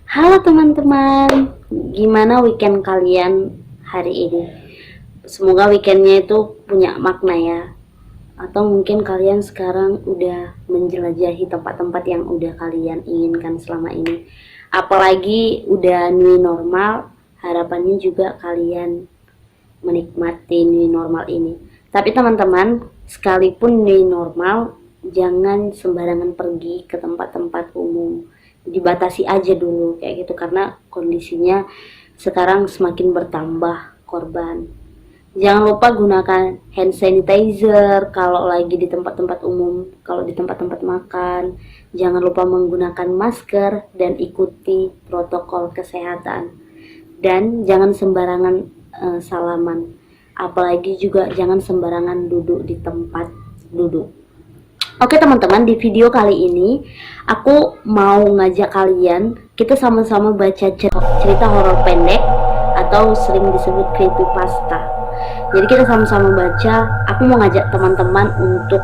Halo teman-teman, gimana weekend kalian hari ini? Semoga weekendnya itu punya makna ya. Atau mungkin kalian sekarang udah menjelajahi tempat-tempat yang udah kalian inginkan selama ini. Apalagi udah new normal, harapannya juga kalian menikmati new normal ini. Tapi teman-teman, sekalipun new normal, jangan sembarangan pergi ke tempat-tempat umum. Dibatasi aja dulu kayak gitu karena kondisinya sekarang semakin bertambah korban. Jangan lupa gunakan hand sanitizer kalau lagi di tempat-tempat umum, kalau di tempat-tempat makan. Jangan lupa menggunakan masker dan ikuti protokol kesehatan. Dan jangan sembarangan salaman. Apalagi juga jangan sembarangan duduk di tempat duduk. Oke teman-teman, di video kali ini aku mau ngajak kalian kita sama-sama baca cerita horor pendek atau sering disebut creepypasta. Jadi kita sama-sama baca. Aku mau ngajak teman-teman untuk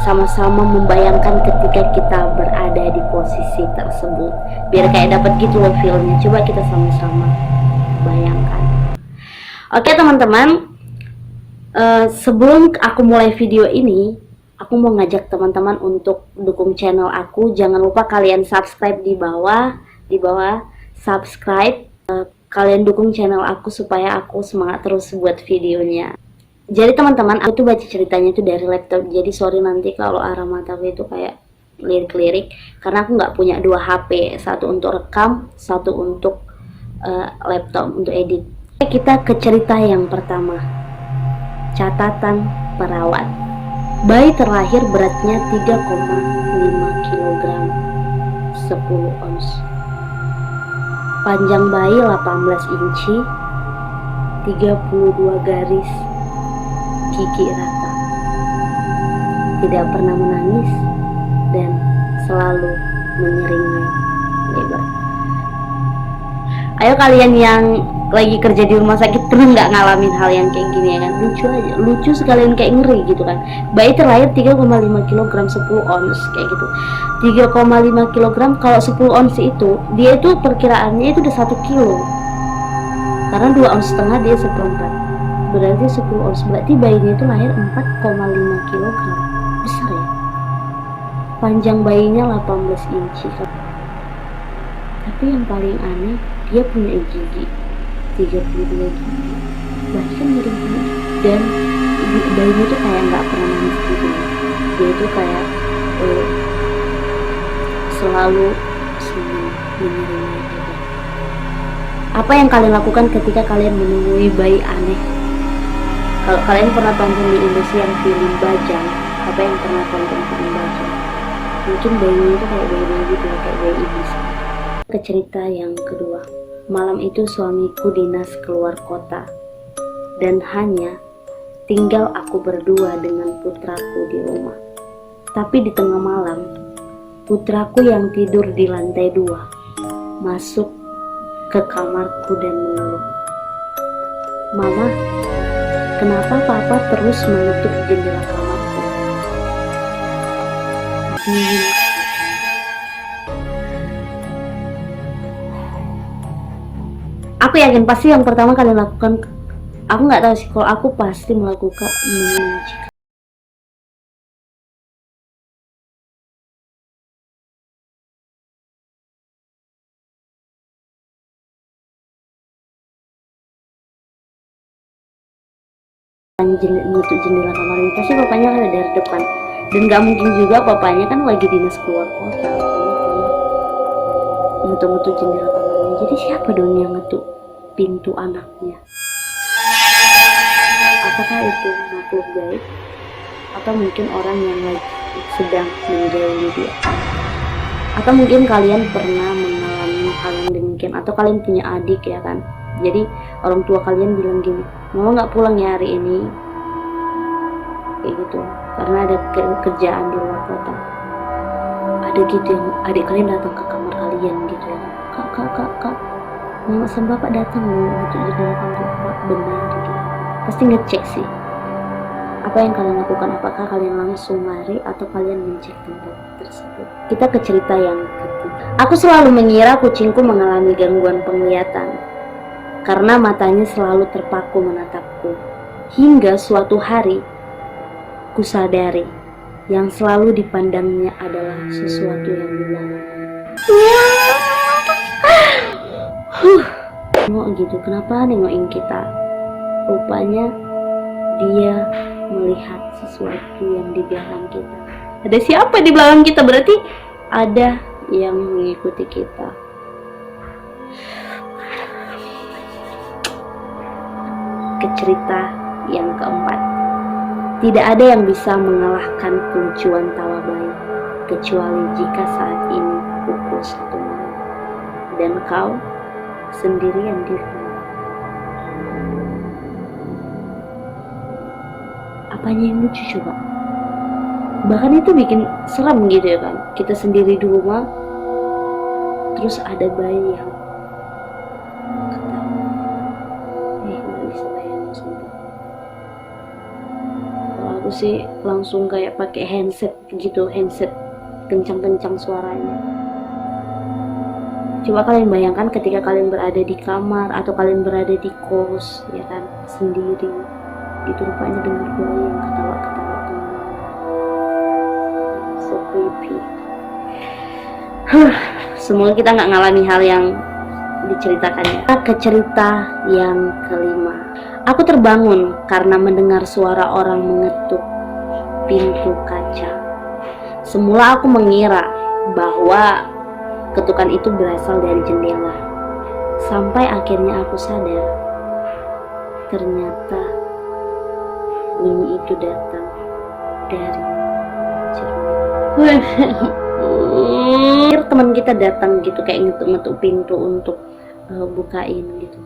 sama-sama membayangkan ketika kita berada di posisi tersebut. Biar kayak dapat gitu loh feelnya. Coba kita sama-sama bayangkan. Oke teman-teman, sebelum aku mulai video ini, aku mau ngajak teman-teman untuk dukung channel aku. Jangan lupa kalian subscribe di bawah subscribe. Kalian dukung channel aku supaya aku semangat terus buat videonya. Jadi teman-teman, aku tuh baca ceritanya tuh dari laptop. Jadi sorry nanti kalau arah mataku itu kayak lirik-lirik, karena aku nggak punya dua HP, satu untuk rekam, satu untuk laptop untuk edit. Kita ke cerita yang pertama. Catatan perawat. Bayi terlahir beratnya 3,5 kg, 10 ons. Panjang bayi 18 inci, 32 garis, gigi rata. Tidak pernah menangis dan selalu menyeringai lebar. Ayo kalian yang lagi kerja di rumah sakit pernah nggak ngalamin hal yang kayak gini ya kan? Lucu aja, lucu sekalian kayak ngeri gitu kan. Bayi terlahir 3,5 kg, 10 ons kayak gitu. 3,5 kg, kalau 10 ons itu dia itu perkiraannya itu udah 1 kilo, karena 2 ons setengah dia seperempat, berarti 10 ons, berarti bayinya itu lahir 4,5 kg. Besar ya. Panjang bayinya 18 inci. Tapi yang paling aneh, dia punya gigi 32 gigi, bahkan miring punya gigi. Dan bayinya tuh kayak nggak pernah nangis gitu. Dia itu kayak selalu senyum menyeringai. Apa yang kalian lakukan ketika kalian menemui bayi aneh? Kalau kalian pernah tonton di Indosiar film Bajang, apa yang pernah tonton film Bajang? Mungkin bayinya itu kayak bayi-bayi gitu ya, kayak bayi iblis. Ke cerita yang kedua. Malam itu suamiku dinas keluar kota dan hanya tinggal aku berdua dengan putraku di rumah. Tapi di tengah malam, putraku yang tidur di lantai 2 masuk ke kamarku dan mengeluh, "Mama, kenapa papa terus menutup jendela kamarku?" Dingin. Aku yakin pasti yang pertama kalian lakukan, aku nggak tahu sih, kalau aku pasti melakukan mengunci. Nutup jendela kamar ini pasti papanya kan ada dari depan, dan nggak mungkin juga papanya kan lagi dinas keluar kota, nutup jendela kamarnya. Jadi siapa dong yang ngetuk pintu anaknya? Apakah itu makhluk gaib atau mungkin orang yang lagi sedang menjauhi dia? Atau mungkin kalian pernah mengalami hal yang demikian, atau kalian punya adik ya kan, jadi orang tua kalian bilang gini, "Mama nggak pulang ya hari ini," kayak gitu, karena ada kerjaan di luar kota. Ada gitu yang adik kalian datang ke kamar kalian gitu ya, "Kak, mama sama bapak datang loh," gitu. Jadi kamar, "Pak, benar," gitu. Pasti ngecek sih. Apa yang kalian lakukan? Apakah kalian langsung lari atau kalian mencek tempat tersebut? Kita ke cerita yang ketiga. Aku selalu mengira kucingku mengalami gangguan penglihatan karena matanya selalu terpaku menatapku. Hingga suatu hari, kusadari yang selalu dipandangnya adalah sesuatu yang hilang. Nengok gitu, kenapa nengokin kita? Rupanya dia melihat sesuatu yang di belakang kita. Ada siapa di belakang kita? Berarti ada yang mengikuti kita. Ke cerita yang keempat. Tidak ada yang bisa mengalahkan kelucuan tawa bayi, kecuali jika saat ini pukul 1 malam dan kau sendirian di rumah. Apanya yang lucu coba? Bahkan itu bikin seram gitu ya kan. Kita sendiri di rumah, terus ada bayi yang ketawa. Gak bisa bayangin sumpah. Kalau aku sih langsung kayak pakai handset gitu, handset kencang-kencang suaranya. Coba kalian bayangkan ketika kalian berada di kamar atau kalian berada di kos, ya kan, sendiri. Gitu rupanya dengar bayi yang ketawa-ketawa tuh. So creepy. Semoga kita nggak ngalami hal yang diceritakannya. Ke cerita yang kelima. Aku terbangun karena mendengar suara orang mengetuk pintu kaca. Semula aku mengira bahwa ketukan itu berasal dari jendela. Sampai akhirnya aku sadar, ternyata bunyi itu datang dari cermin. Teman kita datang gitu kayak ngetuk-ngetuk pintu untuk bukain gitu.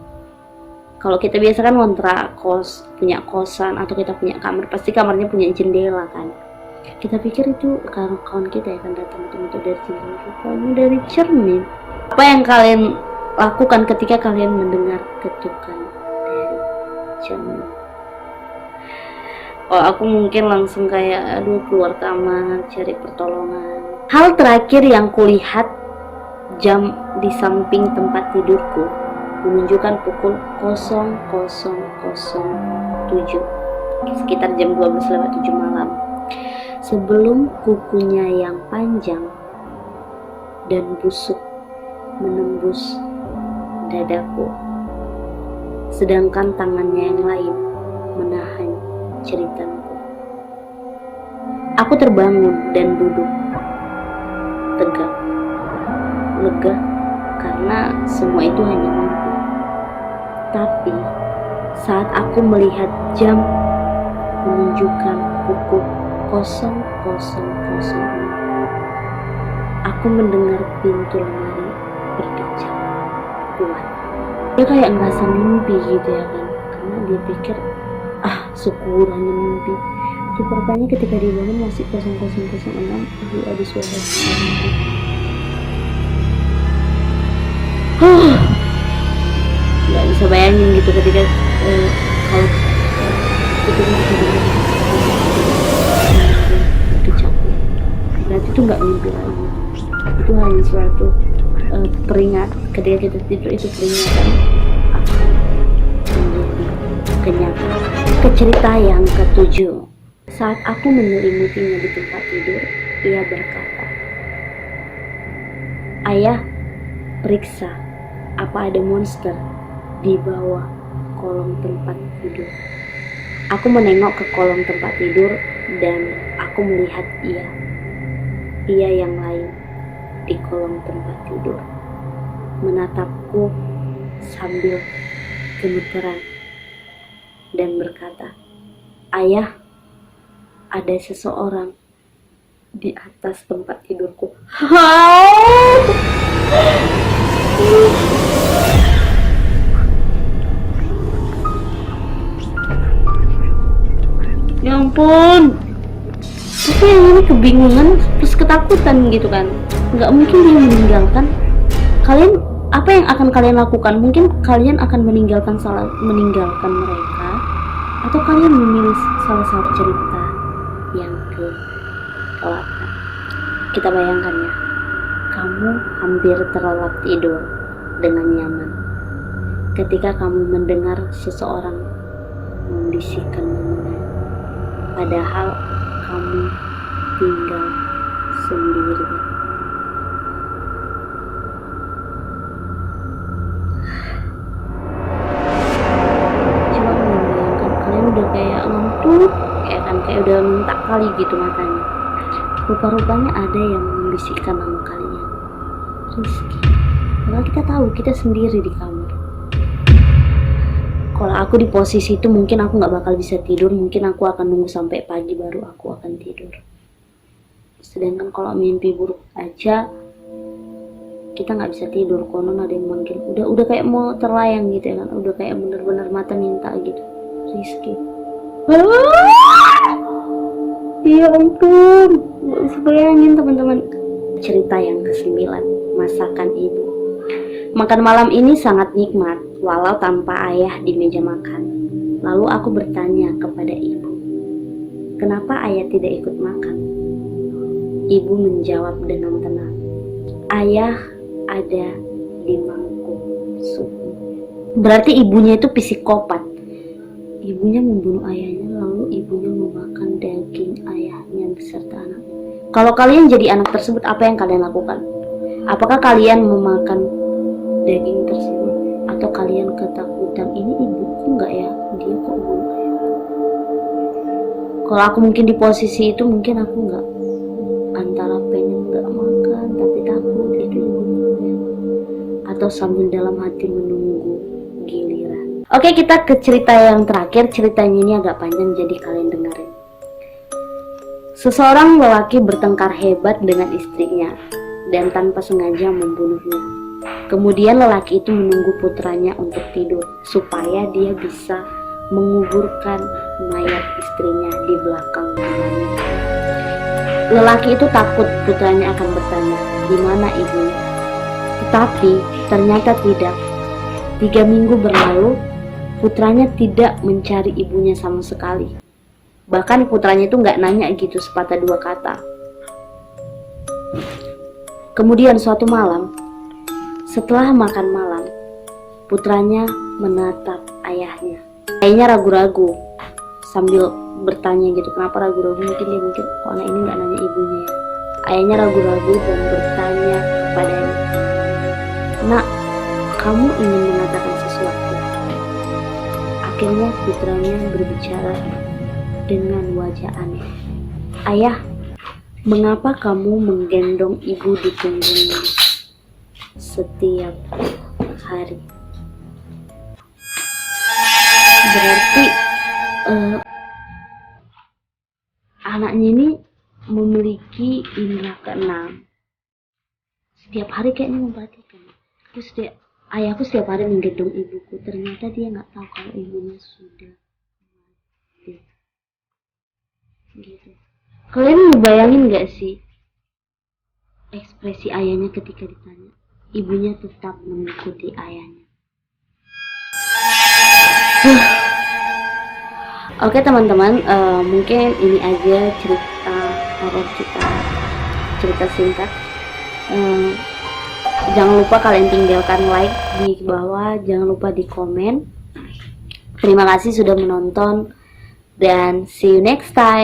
Kalau kita biasa kan kontrak kos, punya kosan atau kita punya kamar, pasti kamarnya punya jendela kan. Kita pikir itu kawan kita ya kan datang itu dari jendela, rupanya dari cermin. Apa yang kalian lakukan ketika kalian mendengar ketukan dari cermin? Oh, aku mungkin langsung kayak keluar kamar cari pertolongan. Hal terakhir yang kulihat, jam di samping tempat tidurku menunjukkan pukul 00.07, sekitar jam 12:07 malam. Sebelum kukunya yang panjang dan busuk menembus dadaku, sedangkan tangannya yang lain menahan ceritaku. Aku terbangun dan duduk tegak, lega karena semua itu hanya mimpi. Tapi saat aku melihat jam menunjukkan pukul 00.06, aku mendengar pintu lemari berdecak kuat. Dia kayak ngerasa mimpi gitu ya kan, karena dia pikir syukur hanya mimpi. Rupanya ketika dia bangun masih 00.06, ada suara mimpi. Gak bisa bayangin gitu ketika kalau itu berarti itu nggak mimpi lagi, itu hanya suatu peringat. Ketika kita tidur itu peringatan menjadi kenyataan. Ke cerita yang ketujuh. Saat aku menyelimutinya di tempat tidur, ia berkata, "Ayah, periksa apa ada monster di bawah kolong tempat tidur." Aku menengok ke kolong tempat tidur dan aku melihat ia yang lain di kolong tempat tidur menatapku sambil gemeteran dan berkata, "Ayah, ada seseorang di atas tempat tidurku." Ya ampun, aku yang ini kebingungan terus ketakutan gitu kan. Nggak mungkin dia meninggalkan kalian. Apa yang akan kalian lakukan? Mungkin kalian akan meninggalkan mereka, atau Atau kalian memilih salah satu cerita yang ke-8? Kita bayangkan ya, kamu hampir terlelap tidur dengan nyaman ketika kamu mendengar seseorang membisikkan namanya, padahal kamu tinggal sendiri. Coba kalian bayangkan, kalian udah kayak ngantuk, kayak udah minta kali gitu matanya. Rupa-rupanya ada yang membisikkan nama kalian, Rizky. Padahal kita tahu kita sendiri di kamar. Kalau aku di posisi itu mungkin aku nggak bakal bisa tidur, mungkin aku akan nunggu sampai pagi baru aku akan tidur. Sedangkan kalau mimpi buruk aja kita nggak bisa tidur, konon ada yang manggil, udah kayak mau terlayang gitu ya kan, udah kayak bener-bener mata minta gitu, Rizky. Ya ampun, nggak bisa bayangin teman-teman. Cerita yang ke-9, masakan ibu. Makan malam ini sangat nikmat, walau tanpa ayah di meja makan. Lalu aku bertanya kepada ibu, kenapa ayah tidak ikut makan? Ibu menjawab dengan tenang, ayah ada di mangkuk suhu. Berarti ibunya itu psikopat. Ibunya membunuh ayahnya, lalu ibunya memakan daging ayahnya beserta anaknya. Kalau kalian jadi anak tersebut, apa yang kalian lakukan? Apakah kalian memakan daging tersebut, atau kalian ketakutan, ini ibuku nggak ya, dia kok bunuh ayah? Kalau aku mungkin di posisi itu, mungkin aku nggak, antara pengen nggak makan tapi takut itu ibunya, atau sambil dalam hati menunggu giliran. Oke, kita ke cerita yang terakhir. Ceritanya ini agak panjang, jadi kalian dengerin. Seseorang lelaki bertengkar hebat dengan istrinya dan tanpa sengaja membunuhnya. Kemudian lelaki itu menunggu putranya untuk tidur supaya dia bisa menguburkan mayat istrinya di belakang rumahnya. Lelaki itu takut putranya akan bertanya, di mana ibunya? Tetapi ternyata tidak. 3 minggu berlalu, putranya tidak mencari ibunya sama sekali. Bahkan putranya itu nggak nanya gitu sepatah dua kata. Kemudian suatu malam, setelah makan malam, putranya menatap ayahnya. Ayahnya ragu-ragu sambil bertanya gitu, kenapa ragu-ragu? Mungkin dia mikir, kok anak ini nggak nanya ibunya ya. Ayahnya ragu-ragu dan bertanya kepadanya, nak, kamu ingin mengatakan sesuatu? Akhirnya putranya berbicara dengan wajah aneh. Ayah, mengapa kamu menggendong ibu di punggungmu setiap hari? Berarti anaknya ini memiliki indera keenam. Setiap hari kayaknya memperhatikan. Terus ayahku setiap hari menggendong ibuku. Ternyata dia nggak tahu kalau ibunya sudah mati. Gitu. Kalian bayangin nggak sih ekspresi ayahnya ketika ditanya? Ibunya tetap mengikuti ayahnya. Oke teman-teman, mungkin ini aja cerita horor kita, cerita singkat. Jangan lupa kalian tinggalkan like di bawah, jangan lupa di komen. Terima kasih sudah menonton dan see you next time.